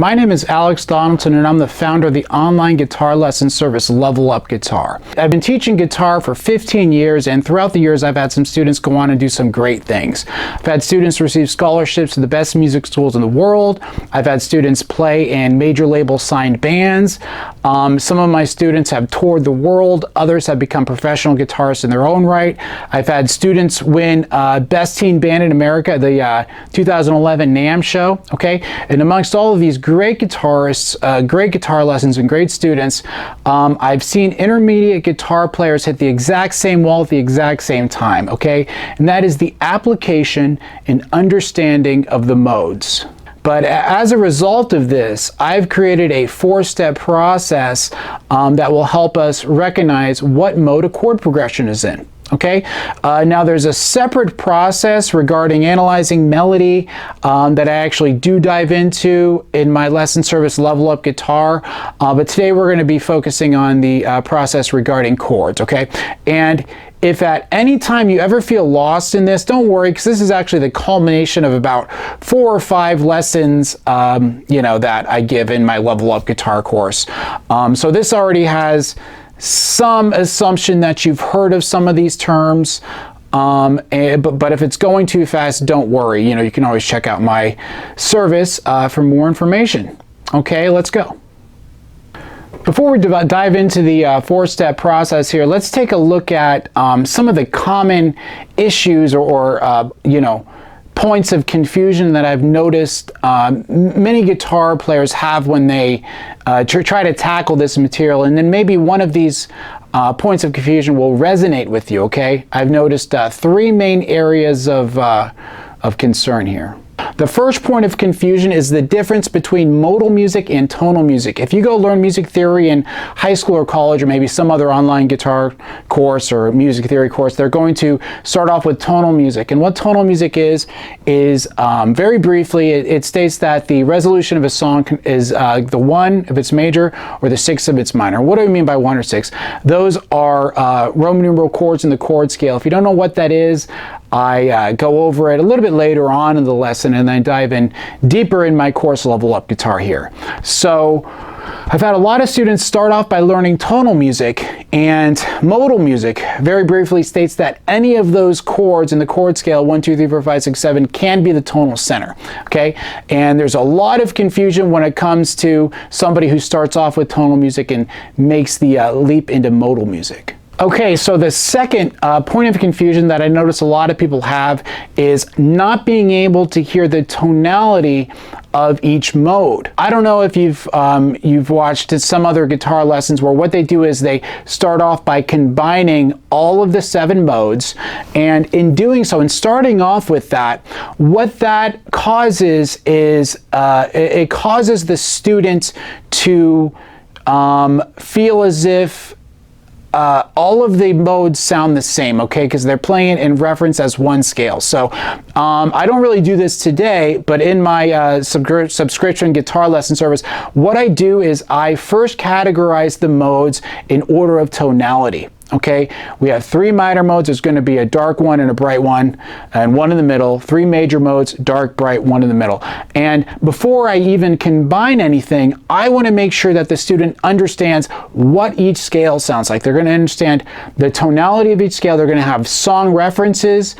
My name is Alex Donaldson and I'm the founder of the online guitar lesson service Level Up Guitar. I've been teaching guitar for 15 years and throughout the years I've had some students go on and do some great things. I've had students receive scholarships to the best music schools in the world. I've had students play in major label signed bands. Some of my students have toured the world. Others have become professional guitarists in their own right. I've had students win Best Teen Band in America at the 2011 NAMM show. Okay, and amongst all of these great guitarists, great guitar lessons, and great students, I've seen intermediate guitar players hit the exact same wall at the exact same time, okay? And that is the application and understanding of the modes. But as a result of this, I've created a 4-step process that will help us recognize what mode a chord progression is in. Okay, now there's a separate process regarding analyzing melody that I actually do dive into in my lesson service Level Up Guitar, but today we're going to be focusing on the process regarding chords, okay? And if at any time you ever feel lost in this, don't worry, because this is actually the culmination of about 4 or 5 lessons that I give in my Level Up Guitar course. So this already has some assumption that you've heard of some of these terms, but if it's going too fast, don't worry. You can always check out my service for more information. Okay, let's go. Before we dive into the 4-step process here, let's take a look at some of the common issues or points of confusion that I've noticed many guitar players have when they try to tackle this material, and then maybe one of these points of confusion will resonate with you, okay? I've noticed 3 main areas of concern here. The first point of confusion is the difference between modal music and tonal music. If you go learn music theory in high school or college or maybe some other online guitar course or music theory course, they're going to start off with tonal music. And what tonal music is very briefly, it states that the resolution of a song is the 1 if it's major or the 6 if it's minor. What do I mean by 1 or 6? Those are Roman numeral chords in the chord scale. If you don't know what that is, I go over it a little bit later on in the lesson and then dive in deeper in my course Level Up Guitar here. So I've had a lot of students start off by learning tonal music, and modal music very briefly states that any of those chords in the chord scale 1, 2, 3, 4, 5, 6, 7 can be the tonal center, okay? And there's a lot of confusion when it comes to somebody who starts off with tonal music and makes the leap into modal music. Okay, so the second point of confusion that I notice a lot of people have is not being able to hear the tonality of each mode. I don't know if you've watched some other guitar lessons where what they do is they start off by combining all of the 7 modes, and in doing so and starting off with that, what that causes is it causes the student to feel as if all of the modes sound the same, okay, because they're playing in reference as one scale. So I don't really do this today, but in my subscription guitar lesson service, what I do is I first categorize the modes in order of tonality. Okay, we have 3 minor modes. There's going to be a dark one and a bright one, and one in the middle. 3 major modes, dark, bright, one in the middle. And before I even combine anything, I want to make sure that the student understands what each scale sounds like. They're going to understand the tonality of each scale. They're going to have song references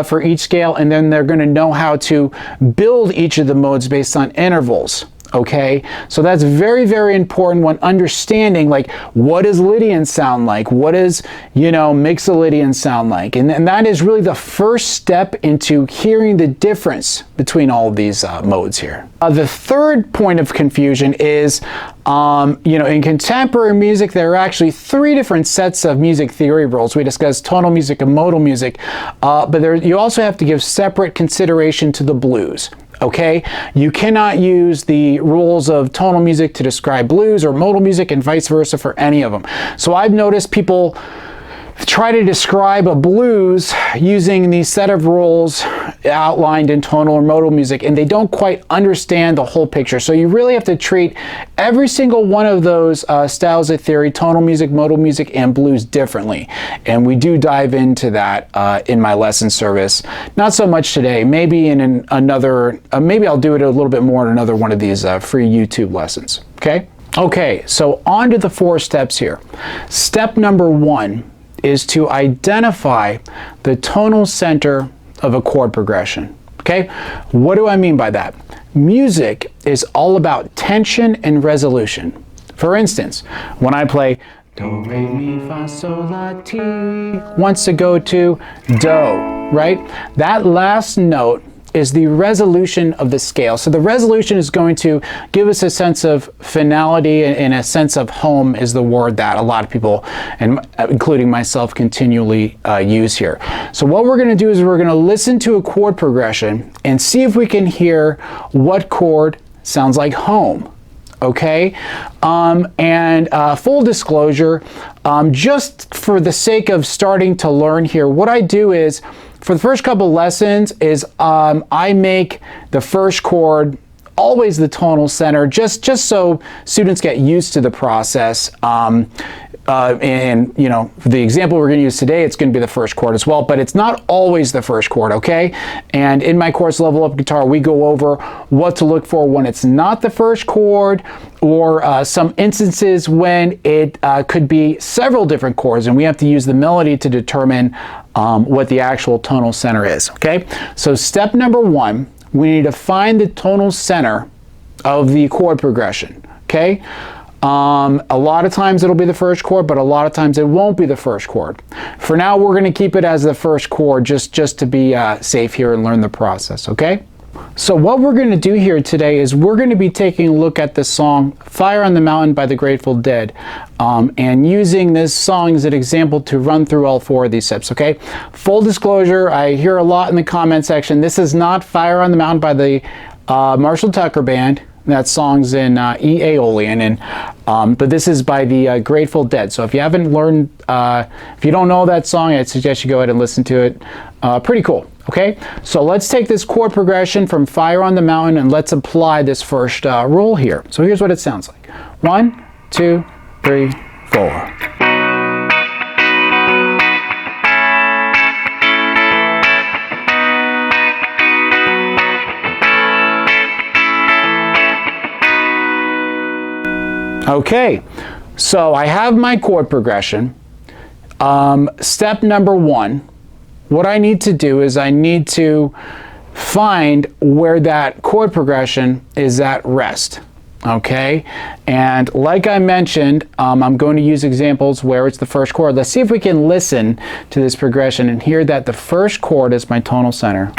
for each scale, and then they're going to know how to build each of the modes based on intervals. Okay, so that's very, very important when understanding, like, what does Lydian sound like? What does, Mixolydian sound like? And that is really the first step into hearing the difference between all of these modes here. The third point of confusion is, in contemporary music, there are actually 3 different sets of music theory rules. We discussed tonal music and modal music, but you also have to give separate consideration to the blues. Okay, you cannot use the rules of tonal music to describe blues or modal music and vice versa for any of them. So I've noticed people try to describe a blues using these set of rules outlined in tonal or modal music, and they don't quite understand the whole picture. So you really have to treat every single one of those styles of theory, tonal music, modal music, and blues, differently. And we do dive into that in my lesson service. Not so much today, maybe in another, maybe I'll do it a little bit more in another one of these free YouTube lessons, okay? Okay, so on to the 4 steps here. Step number 1 is to identify the tonal center of a chord progression. Okay, what do I mean by that? Music is all about tension and resolution. For instance, when I play do, re, mi, fa, sol, la, ti, wants to go to do, right? That last note is the resolution of the scale. So the resolution is going to give us a sense of finality, and a sense of home is the word that a lot of people, and including myself, continually use here. So what we're going to do is we're going to listen to a chord progression and see if we can hear what chord sounds like home. Okay, full disclosure, just for the sake of starting to learn here, what I do is, for the first couple lessons, is I make the first chord always the tonal center, just so students get used to the process. And you know, for the example we're going to use today, it's going to be the first chord as well, but it's not always the first chord, okay? And in my course, Level Up Guitar, we go over what to look for when it's not the first chord, or some instances when it could be several different chords, and we have to use the melody to determine what the actual tonal center is, okay? So step number 1, we need to find the tonal center of the chord progression, okay? A lot of times it'll be the first chord, but a lot of times it won't be the first chord. For now, we're going to keep it as the first chord just to be safe here and learn the process, okay? So what we're going to do here today is we're going to be taking a look at the song Fire on the Mountain by the Grateful Dead, and using this song as an example to run through all 4 of these steps, okay? Full disclosure, I hear a lot in the comment section, this is not Fire on the Mountain by the Marshall Tucker Band. That song's in E Aeolian, and but this is by the Grateful Dead. So if you haven't learned, if you don't know that song, I'd suggest you go ahead and listen to it. Pretty cool. Okay, so let's take this chord progression from Fire on the Mountain and let's apply this first rule here. So here's what it sounds like: 1, 2, 3, 4. Okay, so I have my chord progression. Step number 1, what I need to do is I need to find where that chord progression is at rest. Okay, and like I mentioned, I'm going to use examples where it's the first chord. Let's see if we can listen to this progression and hear that the first chord is my tonal center.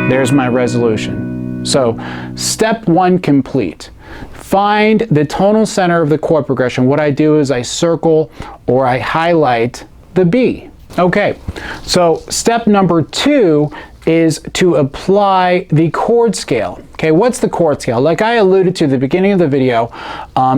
There's my resolution. So step 1 complete. Find the tonal center of the chord progression. What I do is I circle or I highlight the B. Okay, so step number 2 is to apply the chord scale. Okay, what's the chord scale? Like I alluded to at the beginning of the video,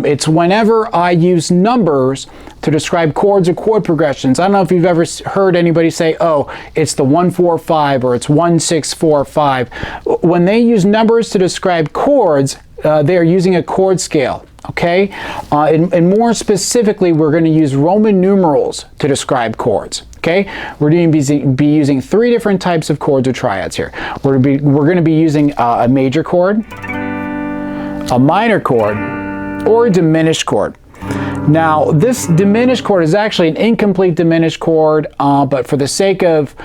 it's whenever I use numbers to describe chords or chord progressions. I don't know if you've ever heard anybody say, oh, it's the 1-4-5 or it's 1-6-4-5. When they use numbers to describe chords, they are using a chord scale. Okay, and more specifically, we're going to use Roman numerals to describe chords. Okay, we're going to be using 3 different types of chords or triads here. We're going to be using a major chord, a minor chord, or a diminished chord. Now, this diminished chord is actually an incomplete diminished chord, but for the sake of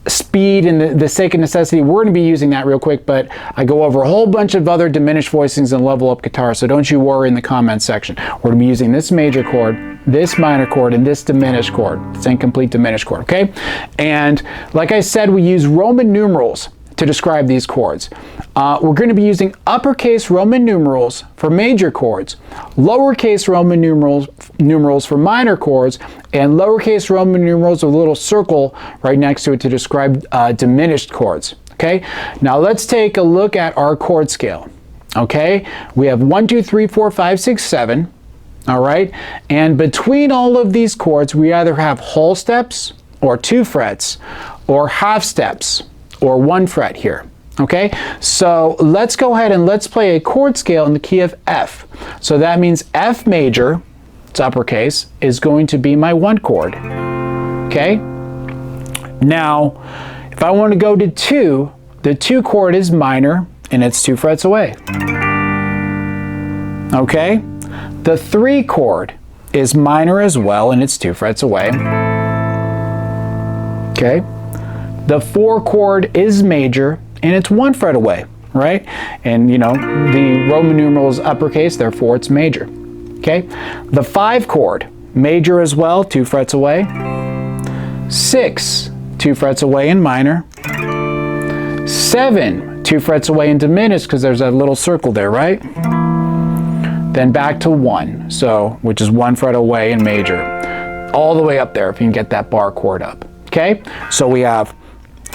speed and the sake of necessity, we're going to be using that real quick, but I go over a whole bunch of other diminished voicings in Level Up Guitar, so don't you worry in the comments section. We're going to be using this major chord, this minor chord, and this diminished chord. It's incomplete diminished chord, okay? And like I said, we use Roman numerals to describe these chords. We're going to be using uppercase Roman numerals for major chords, lowercase Roman numerals for minor chords, and lowercase Roman numerals with a little circle right next to it to describe diminished chords. Okay, now let's take a look at our chord scale. Okay, we have 1, 2, 3, 4, 5, 6, 7. All right, and between all of these chords, we either have whole steps or 2 frets, or half steps or 1 fret here. Okay, so let's go ahead and let's play a chord scale in the key of F. So that means F major, it's uppercase, is going to be my 1 chord. Okay, now if I want to go to 2, the 2 chord is minor and it's 2 frets away. Okay, the 3 chord is minor as well and it's 2 frets away. Okay, the 4 chord is major and it's 1 fret away, right? And you know, the Roman numeral is uppercase, therefore it's major. Okay, the 5 chord, major as well, 2 frets away. 6, 2 frets away in minor. 7, 2 frets away in diminished because there's that little circle there, right? Then back to 1, so which is 1 fret away in major, all the way up there if you can get that bar chord up. Okay, so we have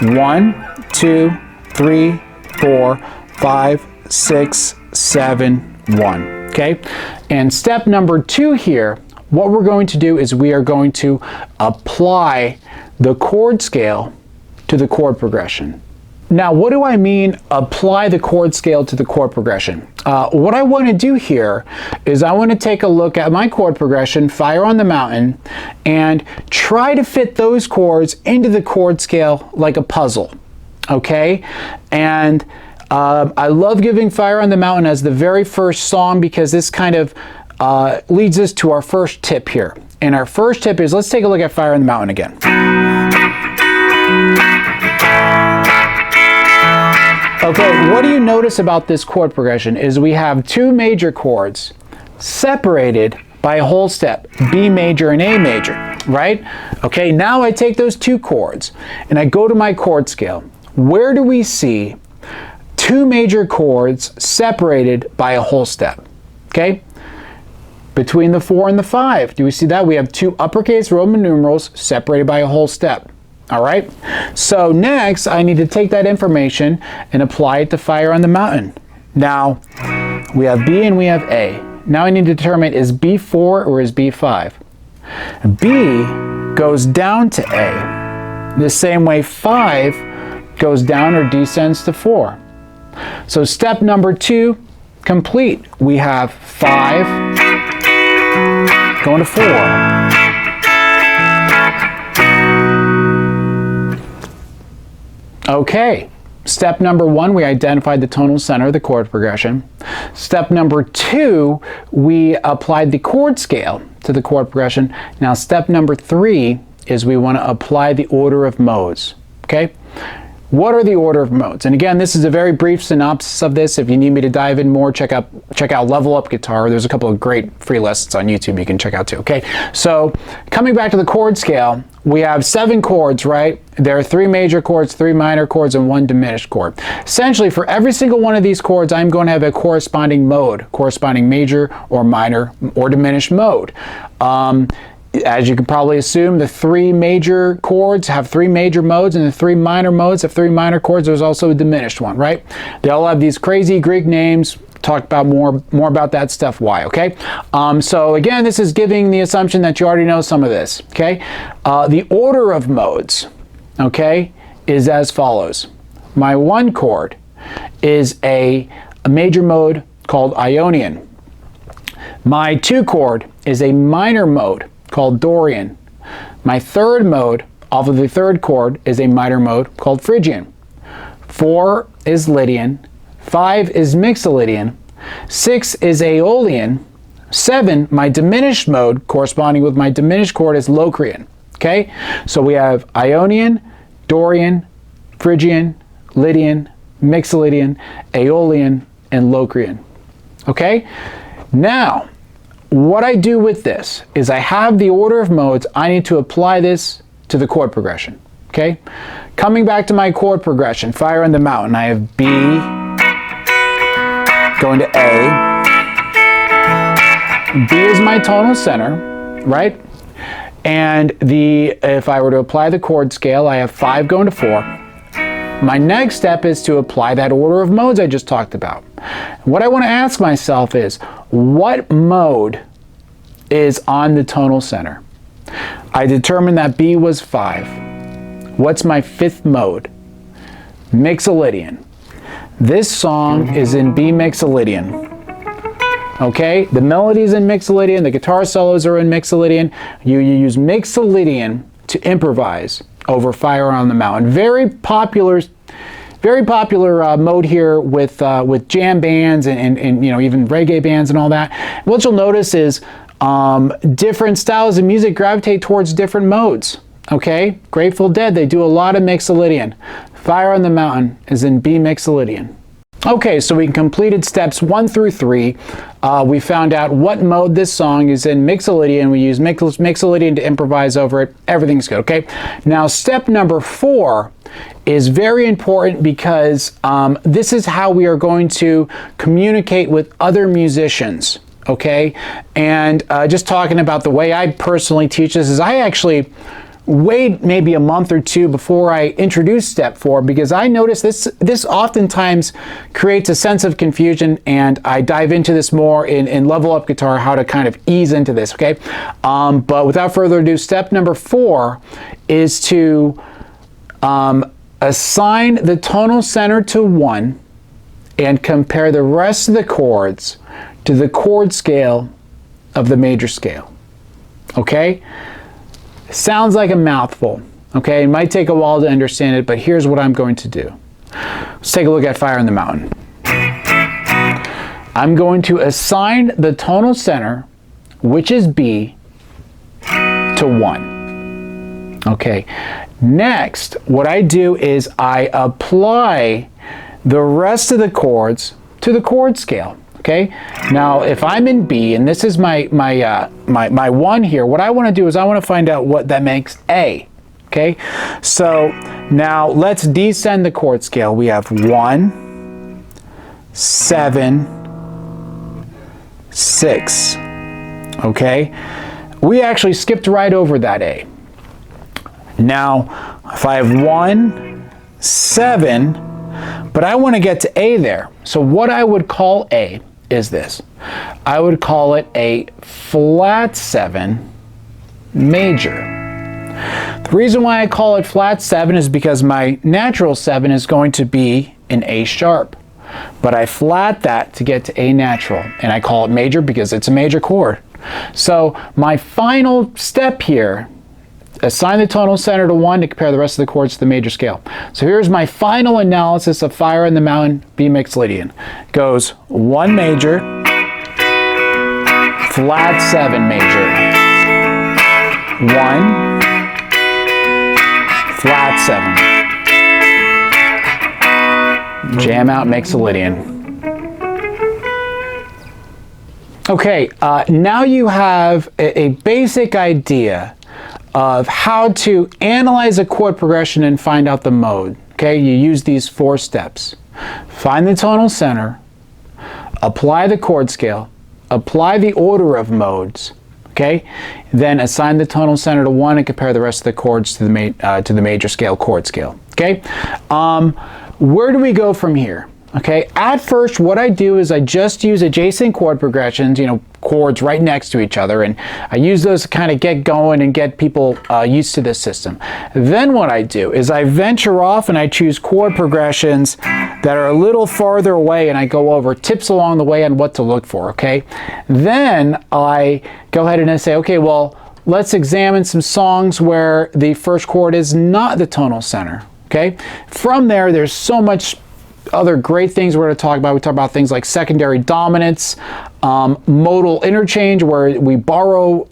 1, 2, 3, 4, 5, 6, 7, 1. Okay, and step number 2 here, what we're going to do is we are going to apply the chord scale to the chord progression. Now, what do I mean apply the chord scale to the chord progression? What I want to do here is I want to take a look at my chord progression, Fire on the Mountain, and try to fit those chords into the chord scale like a puzzle. Okay, and I love giving Fire on the Mountain as the very first song because this kind of leads us to our first tip here. And our first tip is, let's take a look at Fire on the Mountain again. Okay, what do you notice about this chord progression is we have 2 major chords separated by a whole step, B major and A major, right? Okay, now I take those 2 chords and I go to my chord scale. Where do we see 2 major chords separated by a whole step? Okay, between the 4 and the 5, do we see that? We have 2 uppercase Roman numerals separated by a whole step. All right, so next I need to take that information and apply it to Fire on the Mountain. Now we have B and we have A. Now I need to determine, is B 4 or is B 5? B goes down to A, the same way 5 goes down or descends to 4. So step number 2 complete. We have 5 going to 4. Okay, step number 1, we identified the tonal center of the chord progression. Step number 2, we applied the chord scale to the chord progression. Now step number 3 is we want to apply the order of modes. Okay, what are the order of modes? And again, this is a very brief synopsis of this. If you need me to dive in more, check out Level Up Guitar. There's a couple of great free lessons on YouTube you can check out too. Okay, so coming back to the chord scale, we have 7 chords, right? There are 3 major chords, 3 minor chords, and 1 diminished chord. Essentially, for every single one of these chords, I'm going to have a corresponding mode, corresponding major or minor or diminished mode. As you can probably assume, the 3 major chords have 3 major modes, and the 3 minor modes have 3 minor chords. There's also a diminished one, right? They all have these crazy Greek names. Talk about more about that stuff, why, okay? So again, this is giving the assumption that you already know some of this, okay? The order of modes, okay, is as follows. My 1 chord is a major mode called Ionian. My 2 chord is a minor mode called Dorian. My 3rd mode off of the 3rd chord is a minor mode called Phrygian. 4 is Lydian. 5 is Mixolydian. 6 is Aeolian. 7, my diminished mode corresponding with my diminished chord is Locrian. Okay, so we have Ionian, Dorian, Phrygian, Lydian, Mixolydian, Aeolian, and Locrian. Okay, now what I do with this is I have the order of modes. I need to apply this to the chord progression. Okay, coming back to my chord progression, Fire on the Mountain, I have B going to A. B is my tonal center, right? And if I were to apply the chord scale, I have 5 going to 4, my next step is to apply that order of modes I just talked about. What I want to ask myself is, what mode is on the tonal center? I determined that B was 5. What's my 5th mode? Mixolydian. This song is in B Mixolydian. Okay, the melody's in Mixolydian, the guitar solos are in Mixolydian. You use Mixolydian to improvise over Fire on the Mountain. Very popular mode here with jam bands and you know, even reggae bands and all that. What you'll notice is different styles of music gravitate towards different modes. Okay, Grateful Dead, they do a lot of Mixolydian. Fire on the Mountain is in B Mixolydian. Okay, so we completed steps 1 through 3. We found out what mode this song is in Mixolydian. We use Mixolydian to improvise over it. Everything's good, okay? Now, step number 4 is very important because this is how we are going to communicate with other musicians, okay? And just talking about the way I personally teach this is I actually wait maybe a month or two before I introduce step 4 because I notice this oftentimes creates a sense of confusion, and I dive into this more in Level Up Guitar, how to kind of ease into this, okay? But without further ado, step number 4 is to assign the tonal center to 1 and compare the rest of the chords to the chord scale of the major scale, okay? Sounds like a mouthful, okay? It might take a while to understand it, but here's what I'm going to do. Let's take a look at Fire on the Mountain. I'm going to assign the tonal center, which is B, to 1. Okay, next, what I do is I apply the rest of the chords to the chord scale. Okay, now if I'm in B and this is my 1 here, what I want to do is I want to find out what that makes A. Okay, so now let's descend the chord scale. We have 1, 7, 6. Okay, we actually skipped right over that A. Now, if I have 1, 7, but I want to get to A there. So what I would call A is this. I would call it a flat 7 major. The reason why I call it flat 7 is because my natural 7 is going to be an A sharp. But I flat that to get to A natural, and I call it major because it's a major chord. So my final step here, assign the tonal center to 1 to compare the rest of the chords to the major scale. So here's my final analysis of Fire on the Mountain B Mixolydian. Goes 1 major, flat 7 major, 1, flat 7. Jam out Mixolydian. Okay, now you have a basic idea of how to analyze a chord progression and find out the mode. Okay, you use these 4 steps. Find the tonal center, apply the chord scale, apply the order of modes, okay? Then assign the tonal center to 1 and compare the rest of the chords to the major scale chord scale, okay? Where do we go from here? Okay, at first what I do is I just use adjacent chord progressions, you know, chords right next to each other, and I use those to kind of get going and get people used to this system. Then what I do is I venture off and I choose chord progressions that are a little farther away, and I go over tips along the way on what to look for, okay? Then I go ahead and I say, okay, well, let's examine some songs where the first chord is not the tonal center, okay? From there, there's so much other great things we're going to talk about. We talk about things like secondary dominance, modal interchange, where we borrow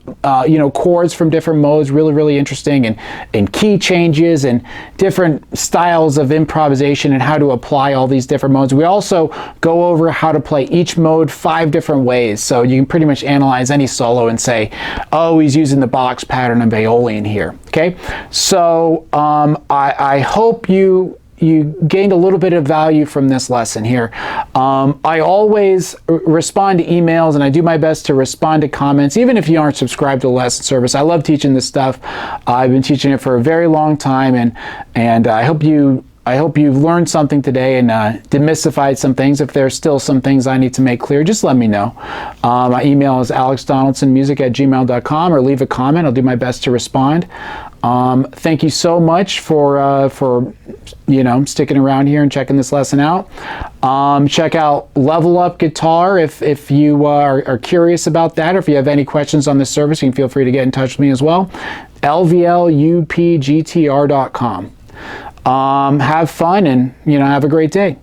you know, chords from different modes, really interesting, and key changes and different styles of improvisation and how to apply all these different modes. We also go over how to play each mode 5 different ways, so you can pretty much analyze any solo and say, oh, he's using the box pattern of Aeolian here. Okay, so I hope you gained a little bit of value from this lesson here. I always respond to emails, and I do my best to respond to comments, even if you aren't subscribed to the lesson service. I love teaching this stuff. I've been teaching it for a very long time, and I hope you I hope you've learned something today and demystified some things. If there's still some things I need to make clear, just let me know. My email is AlexDonaldsonMusic@gmail.com, or leave a comment. I'll do my best to respond. Thank you so much for sticking around here and checking this lesson out. Check out Level Up Guitar if you are curious about that, or if you have any questions on this service, you can feel free to get in touch with me as well. LVLUPGTR.com. Have fun and have a great day.